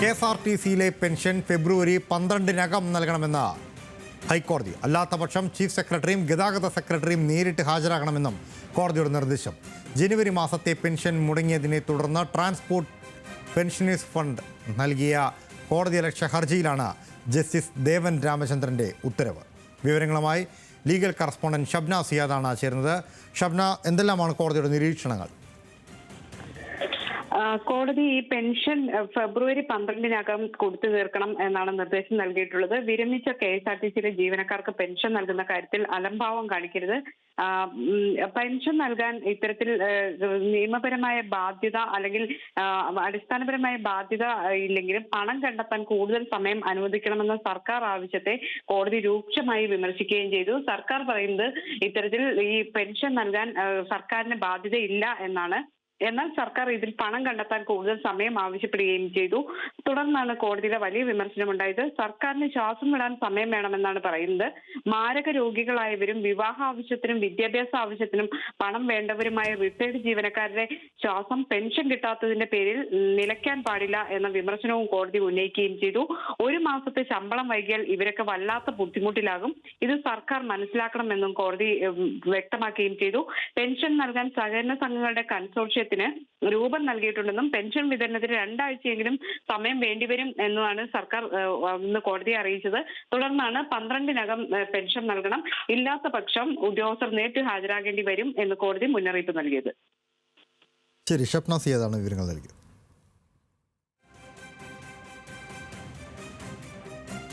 KSRTCയിലെ pension ഫെബ്രുവരി 12-നകം നൽകണമെന്ന് ഹൈക്കോടതി. അല്ലാത്തപക്ഷം ചീഫ് സെക്രട്ടറിയും ഗതാഗത സെക്രട്ടറിയും നേരിട്ട് ഹാജരാകണമെന്നും കോടതിയുടെ നിർദ്ദേശം. ജനുവരി മാസത്തെ പെൻഷൻ മുടങ്ങിയതിനെ തുടർന്ന് ട്രാൻസ്പോർട്ട് പെൻഷനേഴ്സ് ഫണ്ട് നൽകിയ കോടതിയലക്ഷ്യ ഹർജിയിലാണ് ജസ്റ്റിസ് ദേവൻ രാമചന്ദ്രൻ്റെ ഉത്തരവ്. വിവരങ്ങളുമായി ലീഗൽ കറസ്പോണ്ടന്റ് ഷബ്ന സിയാദാണ് ചേരുന്നത്. ഷബ്ന, എന്തെല്ലാമാണ് കോടതിയുടെ നിരീക്ഷണങ്ങൾ? കോടതി ഈ പെൻഷൻ ഫെബ്രുവരി 12-നകം കൊടുത്തു തീർക്കണം എന്നാണ് നിർദ്ദേശം നൽകിയിട്ടുള്ളത്. വിരമിച്ച KSRTCയിലെ ജീവനക്കാർക്ക് പെൻഷൻ നൽകുന്ന കാര്യത്തിൽ അലംഭാവം കാണിക്കരുത്. പെൻഷൻ നൽകാൻ ഇത്തരത്തിൽ നിയമപരമായ ബാധ്യത അല്ലെങ്കിൽ അടിസ്ഥാനപരമായ ബാധ്യത ഇല്ലെങ്കിലും പണം കണ്ടെത്താൻ കൂടുതൽ സമയം അനുവദിക്കണമെന്ന സർക്കാർ ആവശ്യത്തെ കോടതി രൂക്ഷമായി വിമർശിക്കുകയും ചെയ്തു. സർക്കാർ പറയുന്നത് ഇത്തരത്തിൽ ഈ പെൻഷൻ നൽകാൻ സർക്കാരിന് ബാധ്യതയില്ല എന്നാണ്. എന്നാൽ സർക്കാർ ഇതിൽ പണം കണ്ടെത്താൻ കൂടുതൽ സമയം ആവശ്യപ്പെടുകയും ചെയ്തു. തുടർന്നാണ് കോടതിയിലെ വലിയ വിമർശനമുണ്ടായത്. സർക്കാരിന് ശ്വാസം വിടാൻ സമയം വേണമെന്നാണ് പറയുന്നത്. മാരക രോഗികളായവരും വിവാഹ ആവശ്യത്തിനും വിദ്യാഭ്യാസ ആവശ്യത്തിനും പണം വേണ്ടവരുമായ റിട്ടയർഡ് ജീവനക്കാരുടെ ശ്വാസം പെൻഷൻ കിട്ടാത്തതിന്റെ പേരിൽ നിലയ്ക്കാൻ പാടില്ല എന്ന വിമർശനവും കോടതി ഉന്നയിക്കുകയും ചെയ്തു. ഒരു മാസത്തെ ശമ്പളം വൈകിയാൽ ഇവരൊക്കെ വല്ലാത്ത ബുദ്ധിമുട്ടിലാകും. ഇത് സർക്കാർ മനസ്സിലാക്കണമെന്നും കോടതി വ്യക്തമാക്കുകയും ചെയ്തു. പെൻഷൻ നൽകാൻ സഹകരണ സംഘങ്ങളുടെ കൺസോർഷ്യത്തിന് രൂപം നൽകിയിട്ടുണ്ടെന്നും പെൻഷൻ വിതരണത്തിന് 2 ആഴ്ചയെങ്കിലും സമയം വേണ്ടിവരും എന്നാണ് സർക്കാർ ഇന്ന് കോടതിയെ അറിയിച്ചത്. തുടർന്നാണ് 12-നകം പെൻഷൻ നൽകണം, ഇല്ലാത്ത പക്ഷം ഉദ്യോഗസ്ഥർ നേരിട്ട് ഹാജരാകേണ്ടി വരും എന്ന് കോടതി മുന്നറിയിപ്പ് നൽകിയത്. ശരി, ഷബ്ന സിയാദാണ് വിവരങ്ങൾ നൽകിയത്.